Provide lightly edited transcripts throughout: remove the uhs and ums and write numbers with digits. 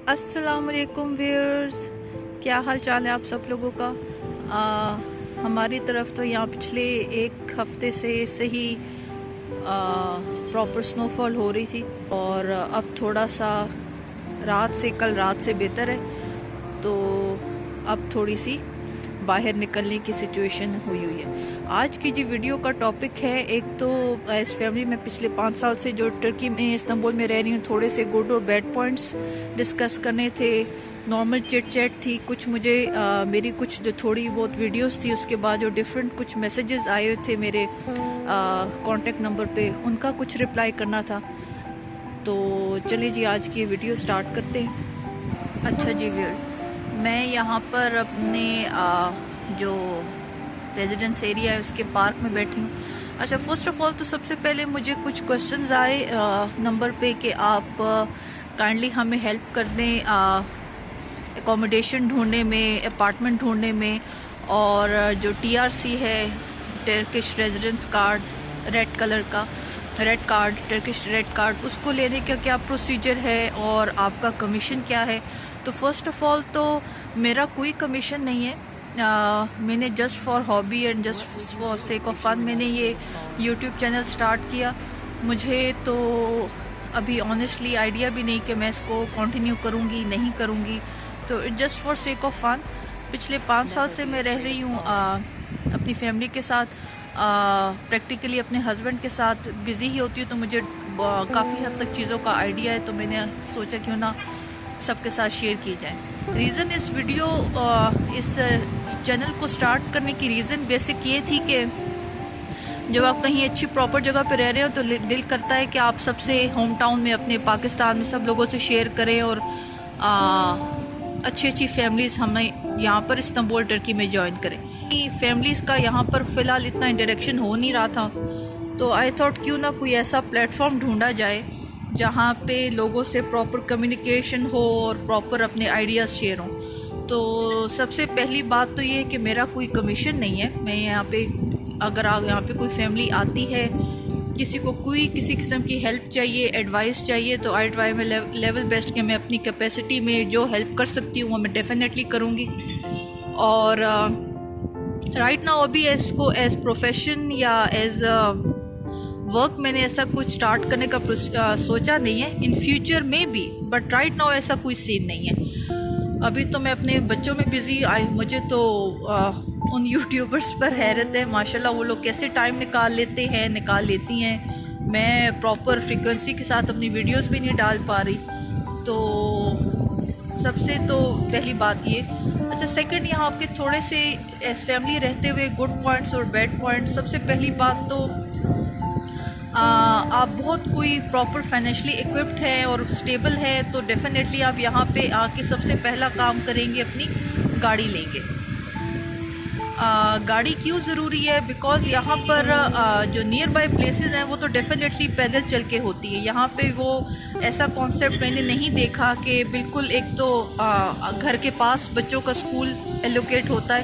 अस्सलाम वालेकुम व्यूअर्स, क्या हाल चाल है आप सब लोगों का। हमारी तरफ तो यहाँ पिछले एक हफ्ते से ही प्रॉपर स्नोफॉल हो रही थी और अब थोड़ा सा कल रात से बेहतर है। तो अब थोड़ी सी बाहर निकलने की सिचुएशन हुई है। आज की जो वीडियो का टॉपिक है, एक तो इस फैमिली में पिछले 5 साल से जो टर्की में इस्तांबुल में रह रही हूँ, थोड़े से गुड और बैड पॉइंट्स डिस्कस करने थे। नॉर्मल चिट चैट थी, कुछ मुझे मेरी कुछ जो थोड़ी बहुत वीडियोस थी उसके बाद जो डिफरेंट कुछ मैसेजेस आए हुए थे मेरे कॉन्टेक्ट नंबर पे, उनका कुछ रिप्लाई करना था। तो चलिए जी, आज की वीडियो स्टार्ट करते हैं। अच्छा जी व्यूअर्स, मैं यहाँ पर अपने जो रेजिडेंस एरिया है उसके पार्क में बैठी हूँ। अच्छा, फर्स्ट ऑफ ऑल तो सबसे पहले मुझे कुछ क्वेश्चंस आए नंबर पे कि आप काइंडली हमें हेल्प कर दें एकोमोडेशन ढूंढने में, अपार्टमेंट ढूंढने में, और जो टीआरसी है, Turkish residence card, red card, Turkish red card, उसको लेने का क्या प्रोसीजर है और आपका कमीशन क्या है। तो फर्स्ट ऑफ ऑल तो मेरा कोई कमीशन नहीं है। मैंने just for hobby and just for sake of fun मैंने ये यूट्यूब चैनल स्टार्ट किया। मुझे तो अभी ऑनेस्टली आइडिया भी नहीं कि मैं इसको कंटिन्यू करूँगी नहीं करूँगी। तो just for sake of fun, पिछले 5 साल से मैं रह रही हूँ अपनी फैमिली के साथ। प्रैक्टिकली अपने हस्बैंड के साथ बिज़ी ही होती हूँ, तो मुझे काफ़ी हद तक चीज़ों का आइडिया है। तो मैंने सोचा क्यों ना सबके साथ शेयर की जाए। रीज़न इस वीडियो इस चैनल को स्टार्ट करने की रीज़न बेसिक ये थी कि जब आप कहीं अच्छी प्रॉपर जगह पे रह रहे हो तो दिल करता है कि आप सबसे होम टाउन में, अपने पाकिस्तान में सब लोगों से शेयर करें और अच्छी अच्छी फैमिलीज़ हमें यहाँ पर इस्तांबुल टर्की में ज्वाइन करें। फैमिलीज़ का यहाँ पर फ़िलहाल इतना इंटरेक्शन हो नहीं रहा था, तो आई थॉट क्यों ना कोई ऐसा प्लेटफॉर्म ढूंढा जाए जहाँ पे लोगों से प्रॉपर कम्युनिकेशन हो और प्रॉपर अपने आइडियाज़ शेयर हों। तो सबसे पहली बात तो ये है कि मेरा कोई कमीशन नहीं है। मैं यहाँ पे, अगर यहाँ पे कोई फैमिली आती है, किसी को कोई किसी किस्म की हेल्प चाहिए, एडवाइस चाहिए, तो आई ट्राई में लेवल बेस्ट कि मैं अपनी कैपेसिटी में जो हेल्प कर सकती हूँ वो मैं डेफिनेटली करूँगी। और राइट नाउ अभी इसको एज प्रोफेशन या एज वर्क मैंने ऐसा कुछ स्टार्ट करने का सोचा नहीं है। इन फ्यूचर में भी, बट राइट नाउ ऐसा कोई सीन नहीं है। अभी तो मैं अपने बच्चों में बिज़ी मुझे तो उन यूट्यूबर्स पर हैरत है, माशाल्लाह वो लोग कैसे टाइम निकाल लेती हैं। मैं प्रॉपर फ्रीक्वेंसी के साथ अपनी वीडियोस भी नहीं डाल पा रही। तो सबसे तो पहली बात ये। अच्छा, सेकंड, यहाँ आपके थोड़े से एज फैमिली रहते हुए गुड पॉइंट्स और बैड पॉइंट्स। सबसे पहली बात तो आप बहुत कोई प्रॉपर फाइनेंशियली इक्विप्ड है और स्टेबल है तो डेफिनेटली आप यहाँ पे आके सबसे पहला काम करेंगे, अपनी गाड़ी लेंगे। गाड़ी क्यों ज़रूरी है? बिकॉज़ यहाँ पर जो नियर बाय प्लेसेस हैं वो तो डेफिनेटली पैदल चल के होती है। यहाँ पे वो ऐसा कॉन्सेप्ट मैंने नहीं देखा कि बिल्कुल एक तो घर के पास बच्चों का स्कूल एलोकेट होता है,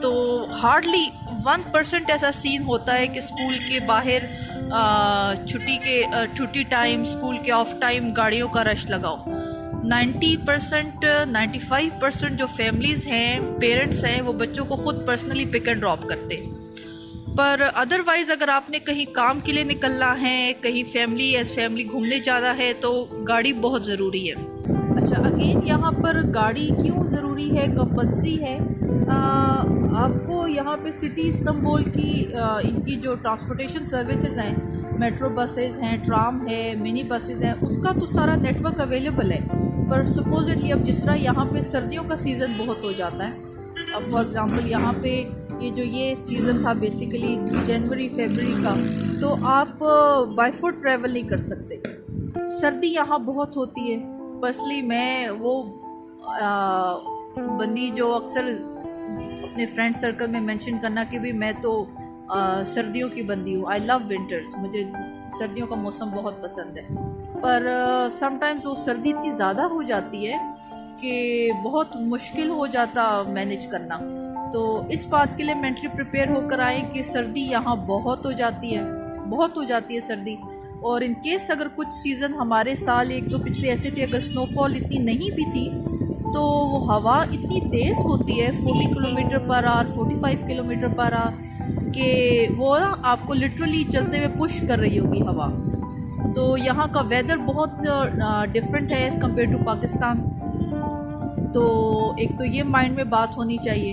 तो हार्डली 1% ऐसा सीन होता है कि स्कूल के बाहर छुट्टी टाइम, स्कूल के ऑफ टाइम गाड़ियों का रश लगाओ। 90% 95% जो फैमिलीज़ हैं, पेरेंट्स हैं, वो बच्चों को ख़ुद पर्सनली पिक एंड ड्रॉप करते। पर अदरवाइज़ अगर आपने कहीं काम के लिए निकलना है, कहीं फैमिली एज फैमिली घूमने जाना है, तो गाड़ी बहुत ज़रूरी है। अच्छा, अगेन यहाँ पर गाड़ी क्यों ज़रूरी है, कंपल्सरी है। आपको यहाँ पे सिटी इस्तांबुल की इनकी जो ट्रांसपोर्टेशन सर्विसेज हैं, मेट्रो बसेज हैं, ट्राम है, मिनी बसेज हैं, उसका तो सारा नेटवर्क अवेलेबल है। पर सपोजिटली अब जिस तरह यहाँ पे सर्दियों का सीज़न बहुत हो जाता है, अब फॉर एग्ज़ाम्पल यहाँ पे ये सीज़न था बेसिकली जनवरी फरवरी का, तो आप बाय फुट ट्रैवल नहीं कर सकते। सर्दी यहाँ बहुत होती है। पर्सनली मैं वो बंदी जो अक्सर अपने फ्रेंड सर्कल में मेंशन करना कि भी मैं तो सर्दियों की बंदी हूँ। आई लव विंटर्स, मुझे सर्दियों का मौसम बहुत पसंद है। पर समटाइम्स वो सर्दी इतनी ज़्यादा हो जाती है कि बहुत मुश्किल हो जाता मैनेज करना। तो इस बात के लिए मेंटली प्रिपेयर होकर आए कि सर्दी यहाँ बहुत हो जाती है सर्दी। और इन केस अगर कुछ सीज़न हमारे साल एक दो पिछले ऐसे थे, अगर स्नोफॉल इतनी नहीं भी थी तो वो हवा इतनी तेज़ होती है 40 kilometre per hour, 45 kilometre per hour, कि वो ना आपको लिटरली चलते हुए पुश कर रही होगी हवा। तो यहाँ का वेदर बहुत डिफरेंट है एज़ कम्पेयर टू पाकिस्तान। तो एक तो ये माइंड में बात होनी चाहिए।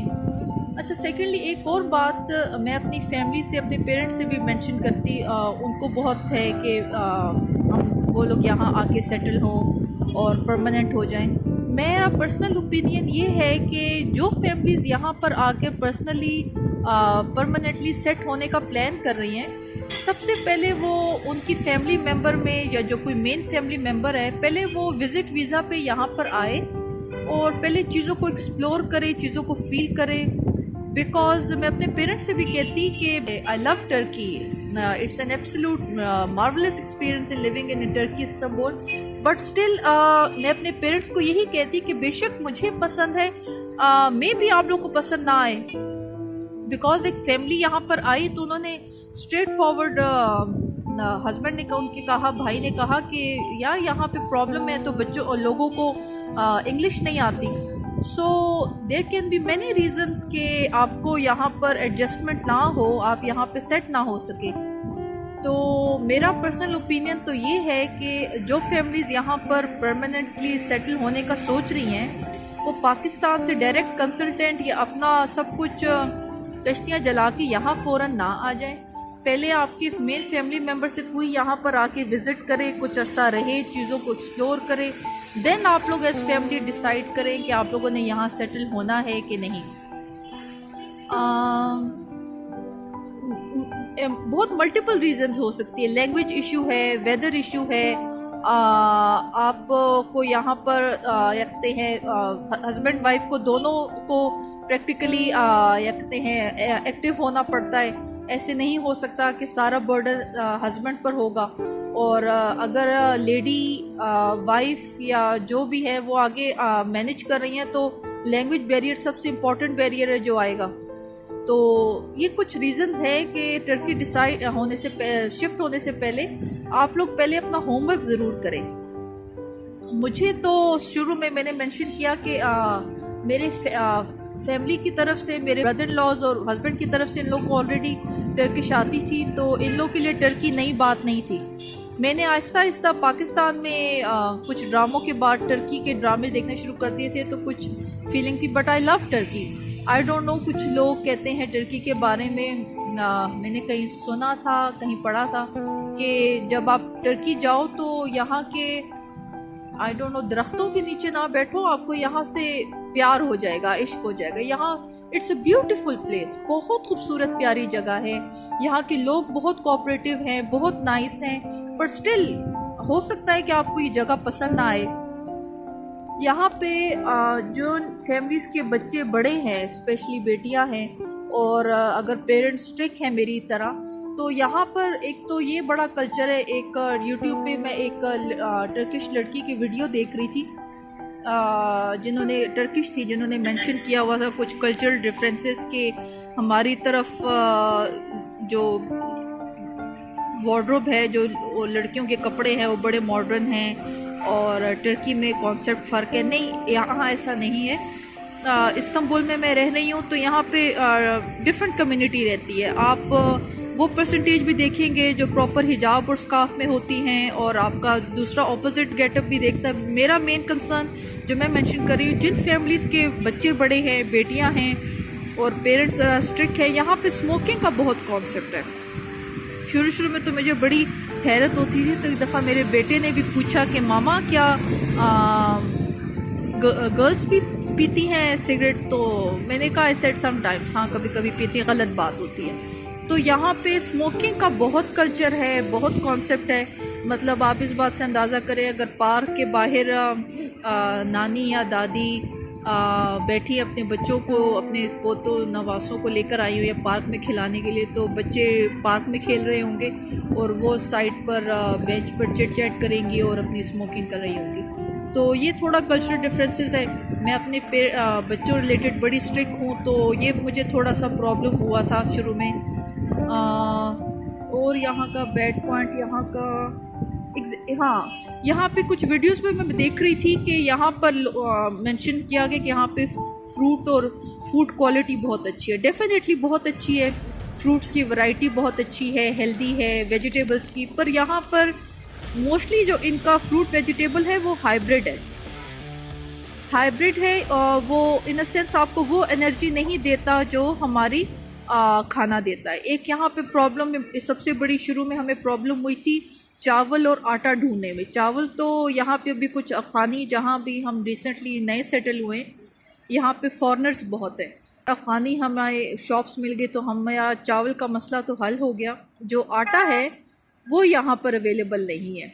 अच्छा, सेकेंडली एक और बात मैं अपनी फैमिली से, अपने पेरेंट्स से भी मेंशन करती, उनको बहुत है कि हम वो लोग यहाँ आके सेटल हों और परमानेंट हो जाएं। मेरा पर्सनल ओपिनियन ये है कि जो फैमिलीज़ यहाँ पर आके पर्सनली परमानेंटली सेट होने का प्लान कर रही हैं, सबसे पहले वो उनकी फैमिली मेम्बर में या जो कोई मेन फैमिली मेम्बर है, पहले वो विज़िट वीज़ा पे यहाँ पर आए और पहले चीज़ों को एक्सप्लोर करें, चीज़ों को फील करें। बिकॉज मैं अपने पेरेंट्स से भी कहती कि I love Turkey, it's an absolute marvellous experience in living in Turkey Istanbul, but still मैं अपने पेरेंट्स को यही कहती कि बेशक मुझे पसंद है, मे भी आप लोगों को पसंद ना आए। बिकॉज एक फैमिली यहाँ पर आई तो उन्होंने स्ट्रेट फॉरवर्ड, हस्बैंड ने उनके कहा, भाई ने कहा कि यार यहाँ पे प्रॉब्लम है, तो बच्चों और लोगों को इंग्लिश नहीं आती। So there can be many reasons कि आपको यहाँ पर एडजस्टमेंट ना हो, आप यहाँ पे सेट ना हो सके। तो मेरा पर्सनल ओपिनियन तो ये है कि जो फैमिलीज़ यहाँ पर परमानेंटली सेटल होने का सोच रही हैं, वो पाकिस्तान से डायरेक्ट कंसल्टेंट या अपना सब कुछ कश्तियाँ जला के यहाँ फ़ौरन ना आ जाएं। पहले आपके मेन फैमिली मेम्बर से कोई यहाँ पर आके विज़िट करे, कुछ अर्सा रहे, चीज़ों को एक्सप्लोर करे, देन आप लोग एज फैमिली डिसाइड करें कि आप लोगों ने यहाँ सेटल होना है कि नहीं। बहुत मल्टीपल रीजंस हो सकती है, लैंग्वेज इशू है, वेदर इशू है, आपको यहाँ पर कहते हैं हस्बैंड वाइफ को दोनों को प्रैक्टिकली कहते हैं एक्टिव होना पड़ता है। ऐसे नहीं हो सकता कि सारा बर्डन हस्बैंड पर होगा, और अगर लेडी वाइफ या जो भी है वो आगे मैनेज कर रही हैं तो लैंग्वेज बैरियर सबसे इम्पॉर्टेंट बैरियर है जो आएगा। तो ये कुछ रीज़न्स हैं कि टर्की डिसाइड होने से शिफ्ट होने से पहले आप लोग पहले अपना होमवर्क ज़रूर करें। मुझे तो शुरू में मैंने मेंशन किया कि मेरे फैमिली की तरफ से, मेरे ब्रदर इन लॉज और हस्बैंड की तरफ से इन लोग को ऑलरेडी टर्किश आती थी, तो इन लोग के लिए टर्की नई बात नहीं थी। मैंने आहिस्ता आहिस्ता पाकिस्तान में कुछ ड्रामों के बाद टर्की के ड्रामे देखने शुरू कर दिए थे, तो कुछ फीलिंग थी, but I love Turkey. I don't know, कुछ लोग कहते हैं टर्की के बारे में, मैंने कहीं सुना था, कहीं पढ़ा था कि जब आप टर्की जाओ तो यहाँ के आई डोंट नो दरख्तों के नीचे ना बैठो, आपको यहाँ से प्यार हो जाएगा, इश्क हो जाएगा। यहाँ इट्स अ ब्यूटीफुल प्लेस, बहुत खूबसूरत प्यारी जगह है। यहाँ के लोग बहुत कोऑपरेटिव हैं, बहुत नाइस हैं, पर स्टिल हो सकता है कि आपको ये जगह पसंद ना आए। यहाँ पे जो फैमिलीज़ के बच्चे बड़े हैं, स्पेशली बेटियाँ हैं, और अगर पेरेंट्स स्ट्रिक्ट हैं मेरी तरह, तो यहाँ पर एक तो ये बड़ा कल्चर है। एक यूट्यूब पे मैं एक टर्किश लड़की की वीडियो देख रही थी, जिन्होंने टर्किश थी, जिन्होंने मेंशन किया हुआ था कुछ कल्चरल डिफरेंसेस के हमारी तरफ जो वार्डरोब है, जो लड़कियों के कपड़े हैं वो बड़े मॉडर्न हैं, और टर्की में कॉन्सेप्ट फ़र्क है। नहीं, यहाँ ऐसा नहीं है। इस्तांबुल में मैं रह रही हूँ तो यहाँ पे डिफरेंट कम्युनिटी रहती है। आप वो परसेंटेज भी देखेंगे जो प्रॉपर हिजाब और स्काफ में होती हैं, और आपका दूसरा ऑपोजिट गेटअप भी देखता है। मेरा मेन कंसर्न जो मैं मेंशन कर रही हूँ, जिन फैमिलीज़ के बच्चे बड़े हैं, बेटियाँ हैं और पेरेंट्स स्ट्रिक्ट है, यहाँ पे स्मोकिंग का बहुत कॉन्सेप्ट है। शुरू में तो मुझे बड़ी हैरत होती थी, तो एक दफ़ा मेरे बेटे ने भी पूछा कि मामा क्या गर्ल्स भी पीती हैं सिगरेट? तो मैंने कहा आई सेड समटाइम्स, हाँ कभी कभी पीती, गलत बात होती है। तो यहाँ पे स्मोकिंग का बहुत कल्चर है, बहुत कॉन्सेप्ट है। मतलब आप इस बात से अंदाज़ा करें, अगर पार्क के बाहर नानी या दादी बैठी अपने बच्चों को, अपने पोतों नवासों को लेकर आई हुई है पार्क में खिलाने के लिए, तो बच्चे पार्क में खेल रहे होंगे और वो साइड पर बेंच पर चिट चैट करेंगी और अपनी स्मोकिंग कर रही होंगी। तो ये थोड़ा कल्चरल डिफरेंसेस है। मैं अपने बच्चों रिलेटेड बड़ी स्ट्रिक्ट हूँ, तो ये मुझे थोड़ा सा प्रॉब्लम हुआ था शुरू में। और यहाँ का बैड पॉइंट, यहाँ का हाँ, यहाँ पे कुछ वीडियोस में मैं देख रही थी कि यहाँ पर मेंशन किया गया कि यहाँ पे फ्रूट और फूड क्वालिटी बहुत अच्छी है। डेफिनेटली बहुत अच्छी है, फ्रूट्स की वैरायटी बहुत अच्छी है, हेल्दी है, वेजिटेबल्स की। पर यहाँ पर मोस्टली जो इनका फ्रूट वेजिटेबल है वो हाइब्रिड है। हाइब्रिड है और वो इन अ सेंस आपको वो एनर्जी नहीं देता जो हमारी खाना देता है। एक यहाँ पे प्रॉब्लम सबसे बड़ी शुरू में हमें प्रॉब्लम हुई थी चावल और आटा ढूंढने में। चावल तो यहाँ पे अभी कुछ अफ़गानी, जहाँ भी हम रिसेंटली नए सेटल हुए, यहाँ पे फॉरेनर्स बहुत है। अफ़गानी हमारे शॉप्स मिल गए तो हमारा चावल का मसला तो हल हो गया। जो आटा है वो यहाँ पर अवेलेबल नहीं है।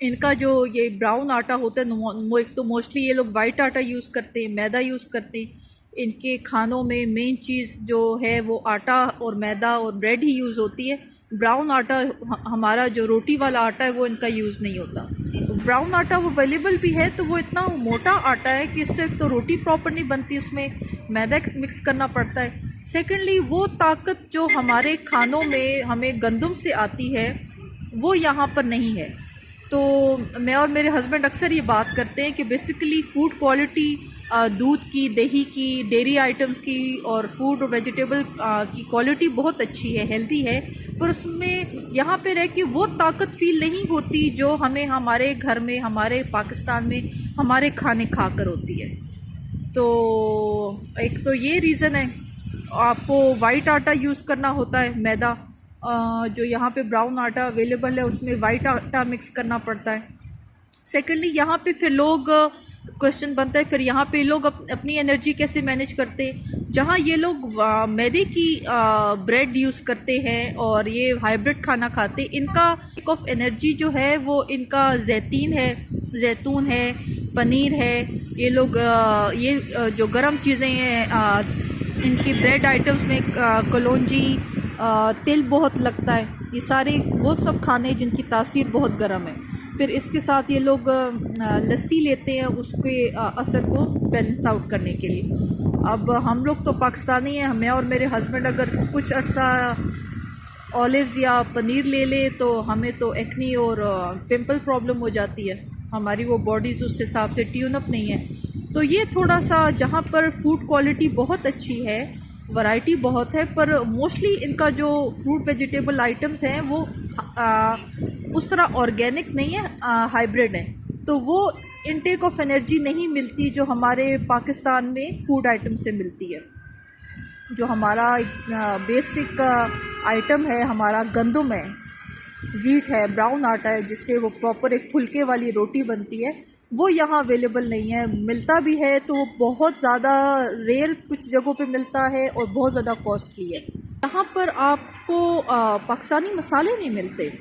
इनका जो ये ब्राउन आटा होता है, एक तो मोस्टली ये लोग वाइट आटा यूज़ करते हैं, मैदा यूज़ करते हैं। इनके खानों में मेन चीज़ जो है वो आटा और मैदा और ब्रेड ही यूज़ होती है। ब्राउन आटा, हमारा जो रोटी वाला आटा है वो इनका यूज़ नहीं होता। ब्राउन आटा वो अवेलेबल भी है तो वो इतना मोटा आटा है कि इससे तो रोटी प्रॉपर नहीं बनती, उसमें मैदा मिक्स करना पड़ता है। सेकेंडली वो ताकत जो हमारे खानों में हमें गंदम से आती है वो यहाँ पर नहीं है। तो मैं और मेरे हस्बैंड अक्सर ये बात करते हैं कि बेसिकली फ़ूड क्वालिटी दूध की, दही की, डेयरी आइटम्स की और फूड और वेजिटेबल की क्वालिटी बहुत अच्छी है, हेल्दी है, पर उसमें यहाँ पे रह के वो ताकत फील नहीं होती जो हमें हमारे घर में, हमारे पाकिस्तान में हमारे खाने खाकर होती है। तो एक तो ये रीज़न है, आपको वाइट आटा यूज़ करना होता है, मैदा जो यहाँ पे ब्राउन आटा अवेलेबल है उसमें वाइट आटा मिक्स करना पड़ता है। सेकेंडली यहाँ पे फिर लोग क्वेश्चन बनता है, फिर यहाँ पे लोग अपनी एनर्जी कैसे मैनेज करते हैं। जहाँ ये लोग मैदे की ब्रेड यूज़ करते हैं और ये हाइब्रिड खाना खाते, इनका ऑफ एनर्जी जो है वो इनका जैतून है, पनीर है। ये लोग ये जो गरम चीज़ें हैं, इनकी ब्रेड आइटम्स में कलौंजी, तिल बहुत लगता है। ये सारे वो सब खाने जिनकी तासीर बहुत गर्म है। फिर इसके साथ ये लोग लस्सी लेते हैं उसके असर को बैलेंस आउट करने के लिए। अब हम लोग तो पाकिस्तानी हैं, मैं और मेरे हस्बैंड अगर कुछ अरसा ऑलिव्स या पनीर ले ले तो हमें तो एक्नी और पिंपल प्रॉब्लम हो जाती है। हमारी वो बॉडीज़ उस हिसाब से ट्यून अप नहीं है। तो ये थोड़ा सा, जहाँ पर फूड क्वालिटी बहुत अच्छी है, वैरायटी बहुत है, पर मोस्टली इनका जो फ्रूट वेजिटेबल आइटम्स हैं वो उस तरह ऑर्गेनिक नहीं है, हाइब्रिड है। तो वो इनटेक ऑफ एनर्जी नहीं मिलती जो हमारे पाकिस्तान में फूड आइटम से मिलती है। जो हमारा बेसिक आइटम है, हमारा गंदम है, वीट है, ब्राउन आटा है, जिससे वो प्रॉपर एक फुलके वाली रोटी बनती है, वो यहाँ अवेलेबल नहीं है। मिलता भी है तो वो बहुत ज़्यादा रेयर कुछ जगहों पे मिलता है और बहुत ज़्यादा कॉस्टली है। यहाँ पर आपको पाकिस्तानी मसाले नहीं मिलते।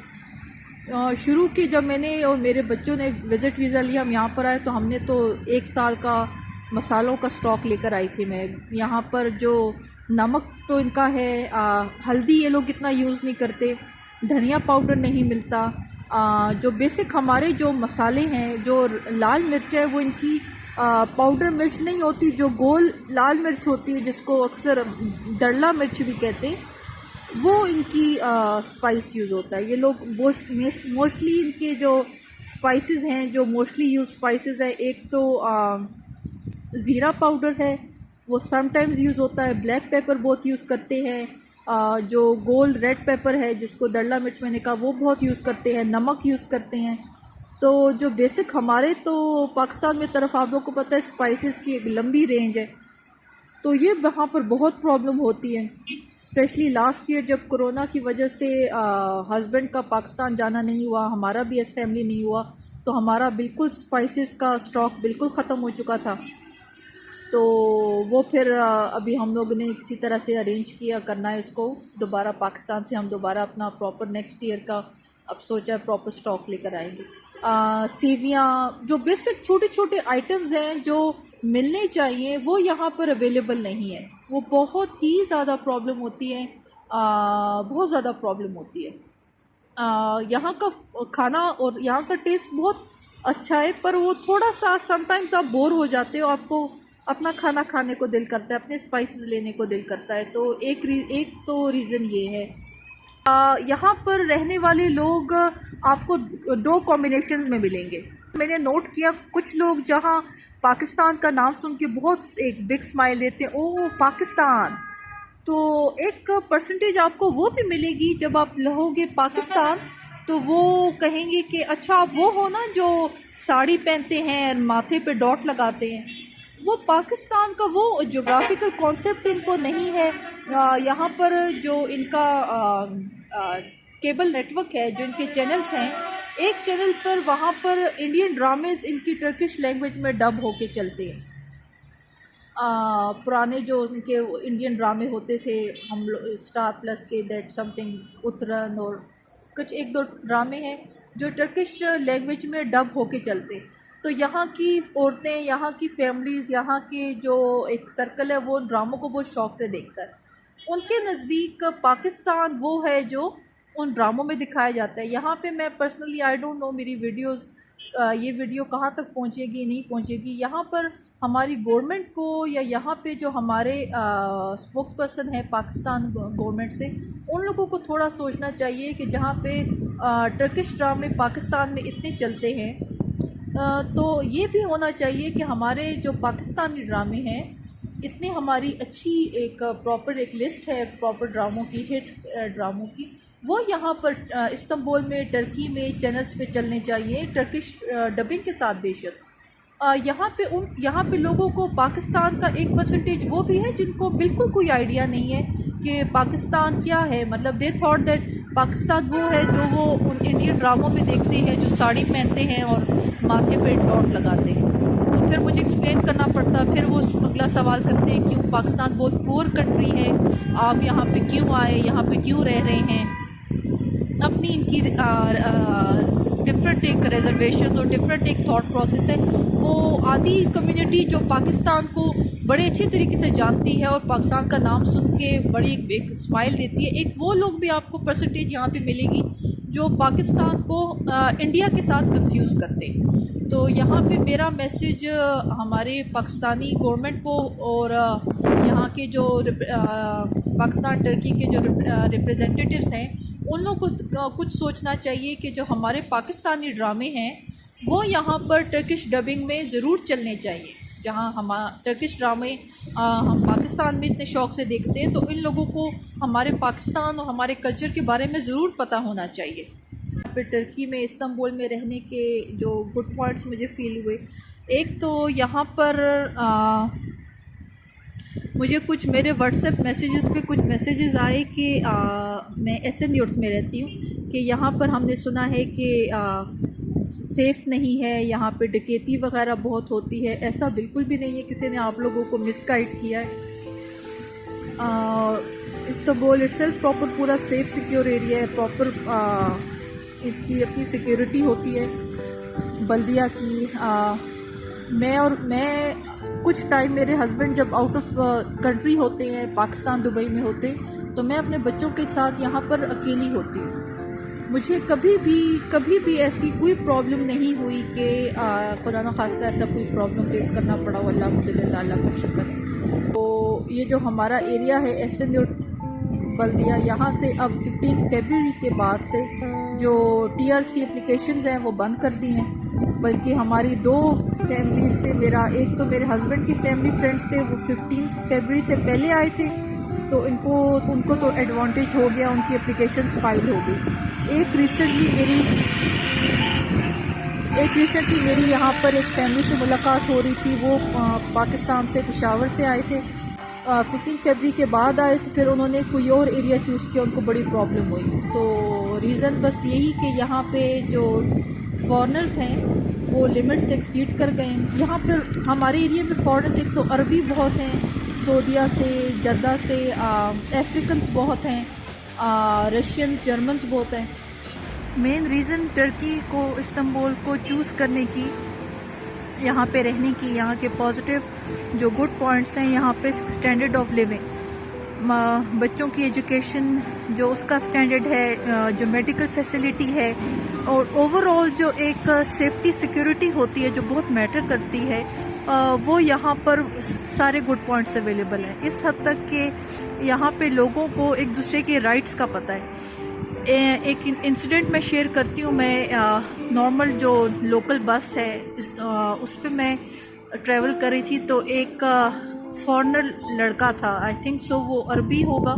शुरू की जब मैंने और मेरे बच्चों ने विज़िट वीज़ा लिया, हम यहाँ पर आए तो हमने तो 1 साल का मसालों का स्टॉक लेकर आई थी मैं। यहाँ पर जो नमक तो इनका है, हल्दी ये लोग इतना यूज़ नहीं करते, धनिया पाउडर नहीं मिलता। जो बेसिक हमारे जो मसाले हैं, जो लाल मिर्च है वो इनकी पाउडर मिर्च नहीं होती, जो गोल लाल मिर्च होती है जिसको अक्सर दरला मिर्च भी कहते हैं, वो इनकी स्पाइस यूज़ होता है। ये लोग मोस्टली इनके जो स्पाइसेस हैं, जो मोस्टली यूज़ स्पाइसेस हैं, एक तो ज़ीरा पाउडर है, वो समटाइम्स यूज़ होता है। ब्लैक पेपर बहुत यूज़ करते हैं। जो गोल रेड पेपर है जिसको दरला मिर्च मैंने कहा, वो बहुत यूज़ करते हैं। नमक यूज़ करते हैं। तो जो बेसिक हमारे तो पाकिस्तान में तरफ आप लोग को पता है स्पाइसेस की एक लंबी रेंज है, तो ये वहाँ पर बहुत प्रॉब्लम होती है। स्पेशली लास्ट ईयर जब कोरोना की वजह से हस्बैंड का पाकिस्तान जाना नहीं हुआ, हमारा भी एज फैमिली नहीं हुआ, तो हमारा बिल्कुल स्पाइसेस का स्टॉक बिल्कुल ख़त्म हो चुका था। तो वो फिर अभी हम लोग ने किसी तरह से अरेंज किया करना है इसको दोबारा, पाकिस्तान से हम दोबारा अपना प्रॉपर नेक्स्ट ईयर का अब सोचा प्रॉपर स्टॉक लेकर आएंगे। सेवियाँ, जो बेसिक छोटे छोटे आइटम्स हैं जो मिलने चाहिए वो यहाँ पर अवेलेबल नहीं है। वो बहुत ही ज़्यादा प्रॉब्लम होती है, बहुत ज़्यादा प्रॉब्लम होती है। यहाँ का खाना और यहाँ का टेस्ट बहुत अच्छा है, पर वो थोड़ा सा समटाइम्स आप बोर हो जाते हो, आपको अपना खाना खाने को दिल करता है, अपने स्पाइसेस लेने को दिल करता है। तो एक तो रीज़न ये है। यहाँ पर रहने वाले लोग आपको दो कॉम्बिनेशंस में मिलेंगे। मैंने नोट किया कुछ लोग जहाँ पाकिस्तान का नाम सुन के बहुत एक बिग स्माइल देते हैं, ओह पाकिस्तान। तो एक परसेंटेज आपको वो भी मिलेगी जब आप रहोगे पाकिस्तान, तो वो कहेंगे कि अच्छा आप वो हो ना जो साड़ी पहनते हैं माथे पे डॉट लगाते हैं। वो पाकिस्तान का वो जोग्राफिकल कॉन्सेप्ट इनको नहीं है। यहाँ पर जो इनका केबल नेटवर्क है, जो इनके चैनल्स हैं, एक चैनल पर वहाँ पर इंडियन ड्रामेज इनकी टर्किश लैंग्वेज में डब होके चलते हैं। पुराने जो इनके इंडियन ड्रामे होते थे, हम लोग स्टार प्लस के दैट समथिंग उतरन और कुछ एक दो ड्रामे हैं जो टर्किश लैंग्वेज में डब होके चलते। तो यहाँ की औरतें, यहाँ की फैमिलीज़, यहाँ के जो एक सर्कल है वो ड्रामों को बहुत शौक़ से देखता है। उनके नज़दीक पाकिस्तान वो है जो उन ड्रामों में दिखाया जाता है। यहाँ पे मैं पर्सनली आई डोंट नो मेरी वीडियोस ये वीडियो कहाँ तक पहुँचेगी नहीं पहुँचेगी। यहाँ पर हमारी गवर्नमेंट को या यहाँ पे जो हमारे स्पोक्स पर्सन है पाकिस्तान गवर्नमेंट से, उन लोगों को थोड़ा सोचना चाहिए कि जहाँ पे टर्किश ड्रामे पाकिस्तान में इतने चलते हैं, तो ये भी होना चाहिए कि हमारे जो पाकिस्तानी ड्रामे हैं इतने, हमारी अच्छी एक प्रॉपर एक लिस्ट है प्रॉपर ड्रामों की, हिट ड्रामों की, वो यहाँ पर इस्तांबुल में टर्की में चैनल्स पे चलने चाहिए टर्किश डबिंग के साथ। बेशक यहाँ पे लोगों को पाकिस्तान का एक परसेंटेज वो भी है जिनको बिल्कुल कोई आइडिया नहीं है कि पाकिस्तान क्या है। मतलब दे थॉट दैट पाकिस्तान वो है जो वो उन इंडियन ड्रामों में देखते हैं, जो साड़ी पहनते हैं और माथे पे डॉट लगाते हैं। तो फिर मुझे एक्सप्लेन करना पड़ता, फिर वो अगला सवाल करते हैं क्यों पाकिस्तान बहुत पुअर कंट्री है, आप यहाँ पे क्यों आए, यहाँ पे क्यों रह रहे हैं। अपनी इनकी डिफरेंट एक रिजर्वेशन और डिफरेंट एक थॉट प्रोसेस है। वो आधी कम्युनिटी जो पाकिस्तान को बड़े अच्छे तरीके से जानती है और पाकिस्तान का नाम सुन के बड़ी एक स्माइल देती है, एक वो लोग भी आपको परसेंटेज यहाँ पे मिलेगी जो पाकिस्तान को इंडिया के साथ कंफ्यूज करते हैं। तो यहाँ पे मेरा मैसेज हमारे पाकिस्तानी गवर्नमेंट को और यहाँ के जो पाकिस्तान टर्की के जो रिप्रेजेंटेटिव्स हैं, उन लोगों को कुछ सोचना चाहिए कि जो हमारे पाकिस्तानी ड्रामे हैं वो यहाँ पर टर्किश डबिंग में ज़रूर चलने चाहिए। जहाँ हम टर्किश ड्रामे हम पाकिस्तान में इतने शौक़ से देखते हैं, तो इन लोगों को हमारे पाकिस्तान और हमारे कल्चर के बारे में ज़रूर पता होना चाहिए। फिर टर्की में इस्तांबुल में रहने के जो गुड पॉइंट्स मुझे फ़ील हुए, एक तो यहाँ पर मुझे कुछ मेरे व्हाट्सएप मैसेजेस पे कुछ मैसेजेस आए कि मैं एसन यूर्थ में रहती हूँ, कि यहाँ पर हमने सुना है कि सेफ़ नहीं है, यहाँ पे डकैती वगैरह बहुत होती है। ऐसा बिल्कुल भी नहीं है, किसी ने आप लोगों को मिसगाइड किया है। इस्तांबुल इटसेल्फ प्रॉपर पूरा सेफ़ सिक्योर एरिया है, प्रॉपर इसकी अपनी सिक्योरिटी होती है बल्दिया की। मैं कुछ टाइम मेरे हस्बैंड जब आउट ऑफ कंट्री होते हैं, पाकिस्तान दुबई में होते हैं, तो मैं अपने बच्चों के साथ यहाँ पर अकेली होती हूँ। मुझे कभी भी ऐसी कोई प्रॉब्लम नहीं हुई कि खुदा न खास्ता ऐसा कोई प्रॉब्लम फेस करना पड़ा हो। अल्हम्दुलिल्लाह, अल्लाह का शुक्र। तो ये जो हमारा एरिया है एसन यूर्थ बल्दिया, यहाँ से अब 15 फरवरी के बाद से जो TRC एप्लीकेशंस हैं वो बंद कर दी हैं। बल्कि हमारी दो फैमिलीज से, एक तो मेरे हस्बैंड की फैमिली फ्रेंड्स थे, वो 15 फरवरी से पहले आए थे, तो उनको तो एडवांटेज हो गया, उनकी एप्लीकेशंस फाइल हो गई। एक रिसेंटली मेरी यहाँ पर एक फैमिली से मुलाकात हो रही थी, वो पाकिस्तान से पेशावर से आए थे, 15 फरवरी के बाद आए, तो फिर उन्होंने कोई और एरिया चूज़ किया, उनको बड़ी प्रॉब्लम हुई। तो रीज़न बस यही कि यहाँ पे जो फॉरेनर्स हैं वो लिमिट से एक्सीड कर गए हैं। यहाँ पर हमारे एरिया में फॉरेनर्स एक तो अरबी बहुत हैं, सऊदीया से, जद्दा से, अफ्रीकन्स बहुत हैं, रशियन जर्मन्स बहुत हैं। मेन रीज़न टर्की को, इस्तांबुल को चूज़ करने की, यहाँ पे रहने की, यहाँ के पॉजिटिव जो गुड पॉइंट्स हैं, यहाँ पे स्टैंडर्ड ऑफ लिविंग, बच्चों की एजुकेशन जो उसका स्टैंडर्ड है, जो मेडिकल फैसिलिटी है, और ओवरऑल जो एक सेफ्टी सिक्योरिटी होती है जो बहुत मैटर करती है, वो यहाँ पर सारे गुड पॉइंट्स अवेलेबल हैं। इस हद तक कि यहाँ पे लोगों को एक दूसरे के राइट्स का पता है। एक इंसिडेंट मैं शेयर करती हूँ। मैं नॉर्मल जो लोकल बस है उस पे मैं ट्रैवल कर रही थी, तो एक फॉरेनर लड़का था, आई थिंक सो वो अरबी होगा।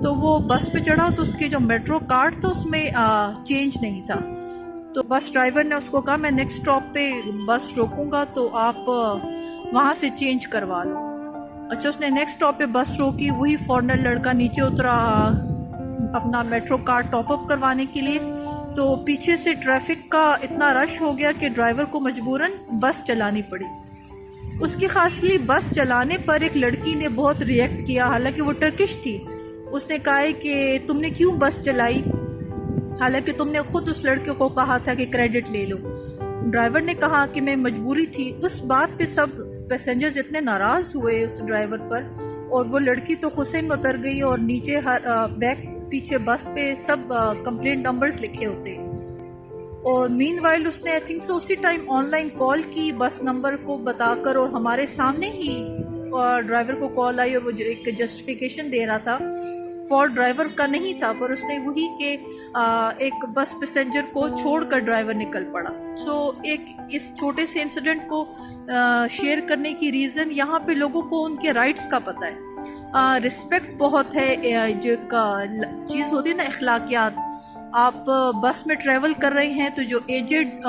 तो वो बस पे चढ़ा तो उसके जो मेट्रो कार्ड था उसमें चेंज नहीं था। तो बस ड्राइवर ने उसको कहा मैं नेक्स्ट स्टॉप पे बस रोकूंगा तो आप वहाँ से चेंज करवा लो। अच्छा, उसने नेक्स्ट स्टॉप पे बस रोकी, वही फॉरेनर लड़का नीचे उतरा अपना मेट्रो कार्ड टॉप अप करवाने के लिए। तो पीछे से ट्रैफिक का इतना रश हो गया कि ड्राइवर को मजबूरन बस चलानी पड़ी। उसकी खासली बस चलाने पर एक लड़की ने बहुत रिएक्ट किया, हालांकि वो टर्किश थी। उसने कहा है कि तुमने क्यों बस चलाई, हालांकि तुमने खुद उस लड़के को कहा था कि क्रेडिट ले लो। ड्राइवर ने कहा कि मैं मजबूरी थी। उस बात पे सब पैसेंजर्स इतने नाराज़ हुए उस ड्राइवर पर, और वो लड़की तो गुस्से में उतर गई, और नीचे हर बैक पीछे बस पे सब कंप्लेंट नंबर्स लिखे होते। और मीनवाइल उसने आई थिंक सो उसी टाइम ऑनलाइन कॉल की बस नंबर को बताकर, और हमारे सामने ही ड्राइवर को कॉल आई, और वो जो एक जस्टिफिकेशन दे रहा था फॉल्ट ड्राइवर का नहीं था, पर उसने वही के एक बस पैसेंजर को छोड़कर ड्राइवर निकल पड़ा। सो एक इस छोटे से इंसिडेंट को शेयर करने की रीज़न, यहाँ पे लोगों को उनके राइट्स का पता है, रिस्पेक्ट बहुत है। जो एक चीज़ होती है ना, अखलाकियात। आप बस में ट्रैवल कर रहे हैं तो जो एजेड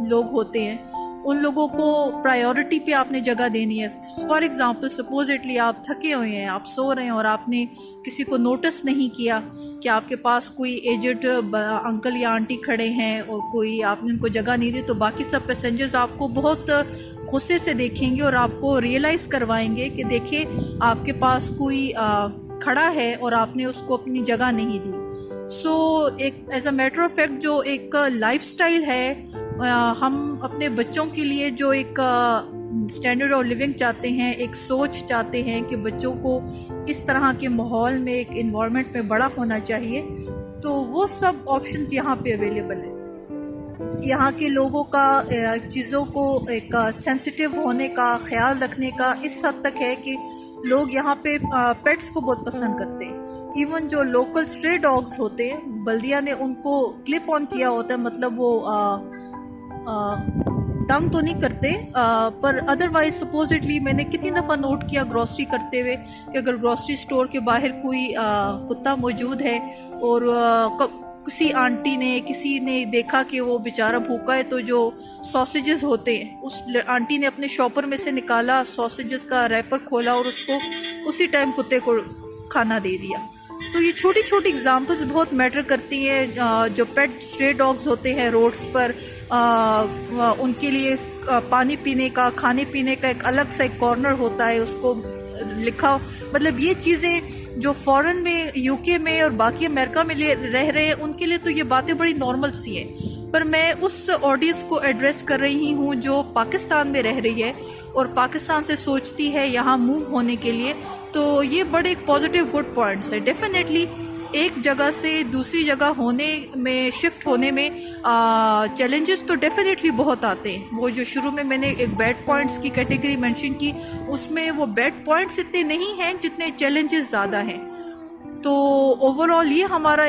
लोग होते हैं उन लोगों को प्रायोरिटी पे आपने जगह देनी है। फॉर एग्ज़ाम्पल, सपोजिटली आप थके हुए हैं, आप सो रहे हैं, और आपने किसी को नोटिस नहीं किया कि आपके पास कोई एजेड अंकल या आंटी खड़े हैं और कोई आपने उनको जगह नहीं दी, तो बाकी सब पैसेंजर्स आपको बहुत गुस्से से देखेंगे और आपको रियलाइज़ करवाएंगे कि देखिए आपके पास कोई खड़ा है और आपने उसको अपनी जगह नहीं दी। सो एक as a matter of fact जो एक लाइफस्टाइल है, हम अपने बच्चों के लिए जो एक स्टैंडर्ड ऑफ लिविंग चाहते हैं, एक सोच चाहते हैं कि बच्चों को इस तरह के माहौल में, एक इन्वायरमेंट में बड़ा होना चाहिए, तो वो सब ऑप्शंस यहाँ पे अवेलेबल है। यहाँ के लोगों का चीज़ों को एक सेंसिटिव होने का, ख्याल रखने का इस हद तक है कि लोग यहाँ पे पेट्स को बहुत पसंद करते हैं। इवन जो लोकल स्ट्रे डॉग्स होते हैं, बल्दिया ने उनको क्लिप ऑन किया होता है, मतलब वो तंग तो नहीं करते, पर अदरवाइज सपोजिटली मैंने कितनी दफ़ा नोट किया ग्रॉसरी करते हुए कि अगर ग्रॉसरी स्टोर के बाहर कोई कुत्ता मौजूद है और किसी आंटी ने, किसी ने देखा कि वो बेचारा भूखा है, तो जो सॉसेजेस होते हैं उस आंटी ने अपने शॉपर में से निकाला, सॉसेजेस का रैपर खोला और उसको उसी टाइम कुत्ते को खाना दे दिया। तो ये छोटी छोटी एग्जांपल्स बहुत मैटर करती हैं। जो पेट स्ट्रे डॉग्स होते हैं रोड्स पर, उनके लिए पानी पीने का, खाने पीने का एक अलग सा एक कॉर्नर होता है, उसको लिखा। मतलब ये चीज़ें जो फॉरेन में, यूके में और बाकी अमेरिका में रह रहे हैं उनके लिए तो ये बातें बड़ी नॉर्मल सी हैं, पर मैं उस ऑडियंस को एड्रेस कर रही हूँ जो पाकिस्तान में रह रही है और पाकिस्तान से सोचती है यहाँ मूव होने के लिए। तो ये बड़े एक पॉजिटिव गुड पॉइंट्स है। डेफिनेटली एक जगह से दूसरी जगह होने में, शिफ्ट होने में चैलेंजेस तो डेफिनेटली बहुत आते हैं। वो जो शुरू में मैंने एक बैड पॉइंट्स की कैटेगरी मेंशन की, उसमें वो बैड पॉइंट्स इतने नहीं हैं जितने चैलेंजेस ज़्यादा हैं। तो ओवरऑल ये हमारा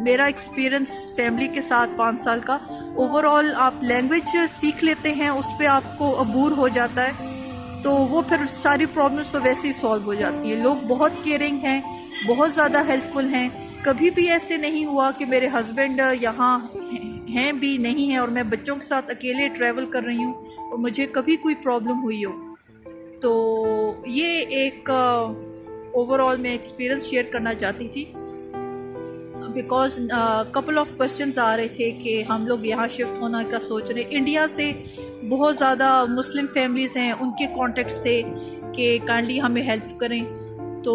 मेरा एक्सपीरियंस फैमिली के साथ 5 साल का। ओवरऑल आप लैंग्वेज सीख लेते हैं, उस पर आपको अबूर हो जाता है, तो वो फिर सारी प्रॉब्लम्स तो वैसे ही सॉल्व हो जाती है। लोग बहुत केयरिंग हैं, बहुत ज़्यादा हेल्पफुल हैं। कभी भी ऐसे नहीं हुआ कि मेरे हस्बैंड यहाँ हैं भी नहीं हैं और मैं बच्चों के साथ अकेले ट्रैवल कर रही हूँ और मुझे कभी कोई प्रॉब्लम हुई हो। तो ये एक ओवरऑल मैं एक्सपीरियंस शेयर करना चाहती थी, बिकॉज कपल ऑफ क्वेश्चंस आ रहे थे कि हम लोग यहाँ शिफ्ट होने का सोच रहे। इंडिया से बहुत ज़्यादा मुस्लिम फैमिलीज़ हैं, उनके कॉन्टेक्ट्स थे कि काइंडली हमें हेल्प करें। तो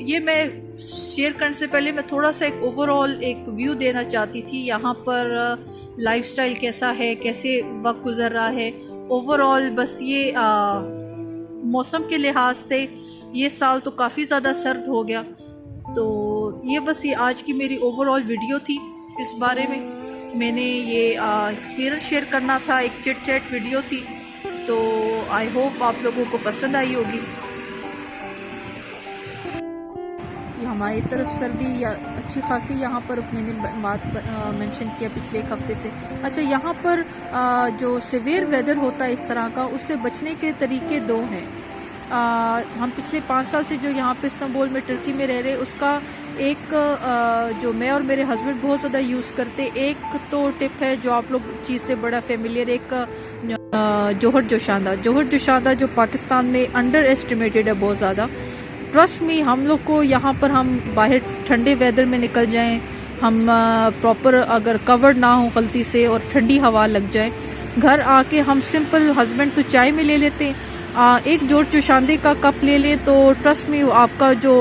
ये मैं शेयर करने से पहले मैं थोड़ा सा एक ओवरऑल एक व्यू देना चाहती थी, यहाँ पर लाइफस्टाइल कैसा है, कैसे वक्त गुजर रहा है ओवरऑल। बस ये मौसम के लिहाज से ये साल तो काफ़ी ज़्यादा सर्द हो गया। तो ये बस ये आज की मेरी ओवरऑल वीडियो थी। इस बारे में मैंने ये एक्सपीरियंस शेयर करना था, एक चिट चैट वीडियो थी। तो आई होप आप लोगों को पसंद आई होगी। हमारी तरफ सर्दी या अच्छी खासी यहाँ पर मैंने बात मेंशन किया पिछले एक हफ्ते से। अच्छा, यहाँ पर जो सिवियर वेदर होता है इस तरह का, उससे बचने के तरीके दो हैं। हम पिछले 5 साल से जो यहाँ पे इस्तांबुल में टर्की में रह रहे, उसका एक जो मैं और मेरे हस्बैंड बहुत ज़्यादा यूज़ करते, एक तो टिप है जो आप लोग चीज़ से बड़ा फेमिलियर, एक जोहर जोशांदा जो पाकिस्तान में अंडर एस्टिमेटेड है बहुत ज़्यादा। ट्रस्ट मी, हम लोग को यहाँ पर हम बाहर ठंडे वेदर में निकल जाएं, हम प्रॉपर अगर कवर्ड ना हो गलती से और ठंडी हवा लग जाए, घर आके हम सिंपल हस्बैंड तो चाय में ले लेते हैं, एक जोर जोशांदे का कप ले लें तो ट्रस्ट मी आपका जो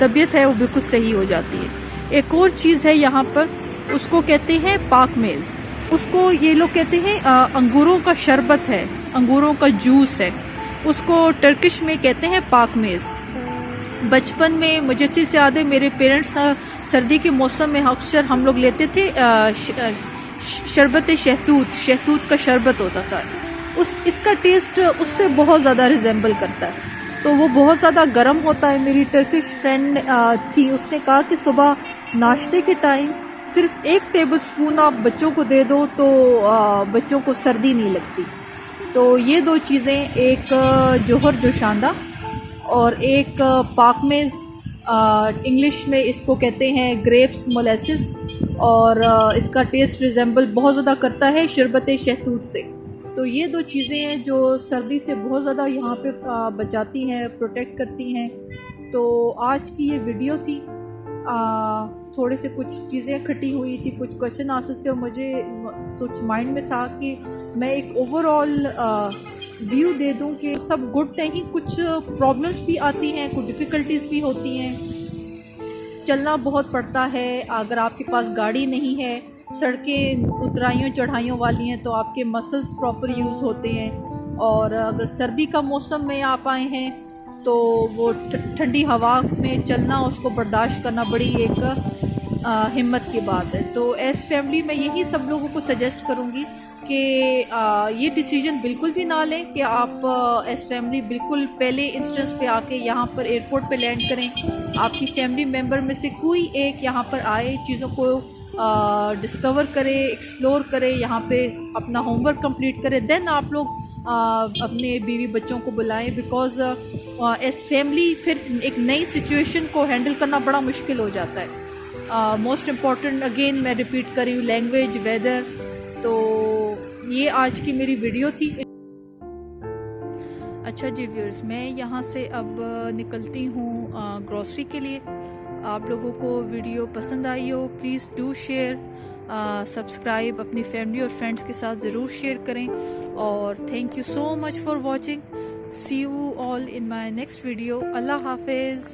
तबीयत है वो बिल्कुल सही हो जाती है। एक और चीज़ है यहाँ पर, उसको कहते हैं पाक मेज़। उसको ये लोग कहते हैं अंगूरों का शरबत है, अंगूरों का जूस है, उसको टर्किश में कहते हैं पाक मेज़। बचपन में मुझे अच्छे से याद है, मेरे पेरेंट्स सर्दी के मौसम में अक्सर हम लोग लेते थे शरबत शहतूत का शरबत होता था। इसका टेस्ट उससे बहुत ज़्यादा रिजेंबल करता है, तो वो बहुत ज़्यादा गर्म होता है। मेरी टर्किश फ्रेंड थी, उसने कहा कि सुबह नाश्ते के टाइम सिर्फ 1 टेबल स्पून आप बच्चों को दे दो तो बच्चों को सर्दी नहीं लगती। तो ये 2 चीज़ें, एक जोहर जोशांदा और एक पाकमेज़, इंग्लिश में इसको कहते हैं ग्रेप्स मोलेसिस, और इसका टेस्ट रिजेंबल बहुत ज़्यादा करता है शरबत शहतूत से। तो ये 2 चीज़ें हैं जो सर्दी से बहुत ज़्यादा यहाँ पे बचाती हैं, प्रोटेक्ट करती हैं। तो आज की ये वीडियो थी, थोड़े से कुछ चीज़ें इकट्ठी हुई थी, कुछ क्वेश्चन आंसर्स थे, और मुझे कुछ माइंड में था कि मैं एक ओवरऑल व्यू दे दूं कि सब गुड नहीं, कुछ प्रॉब्लम्स भी आती हैं, कुछ डिफ़िकल्टीज़ भी होती हैं, चलना बहुत पड़ता है। अगर आपके पास गाड़ी नहीं है, सड़कें उतराइयों चढ़ाइयों वाली हैं, तो आपके मसल्स प्रॉपर यूज़ होते हैं। और अगर सर्दी का मौसम में आप आए हैं तो वो ठंडी हवा में चलना, उसको बर्दाश्त करना बड़ी एक हिम्मत की बात है। तो एज फैमिली मैं यही सब लोगों को सजेस्ट करूँगी कि ये डिसीजन बिल्कुल भी ना लें कि आप एज फैमिली बिल्कुल पहले इंस्टेंस पे आके यहाँ पर एयरपोर्ट पे लैंड करें। आपकी फैमिली मेम्बर में से कोई एक यहाँ पर आए, चीज़ों को डिस्कवर करे, एक्सप्लोर करे, यहाँ पे अपना होमवर्क कंप्लीट करे, देन आप लोग अपने बीवी बच्चों को बुलाएं। बिकॉज एज फैमिली फिर एक नई सिचुएशन को हैंडल करना बड़ा मुश्किल हो जाता है। मोस्ट इम्पॉर्टेंट अगेन मैं रिपीट कर रही हूँ, लैंग्वेज, वेदर। तो ये आज की मेरी वीडियो थी। अच्छा जी व्यूअर्स, मैं यहाँ से अब निकलती हूँ ग्रॉसरी के लिए। आप लोगों को वीडियो पसंद आई हो, प्लीज़ डू शेयर, सब्सक्राइब, अपनी फैमिली और फ्रेंड्स के साथ ज़रूर शेयर करें। और thank you so much for watching. See you all in my next video. अल्लाह हाफिज़।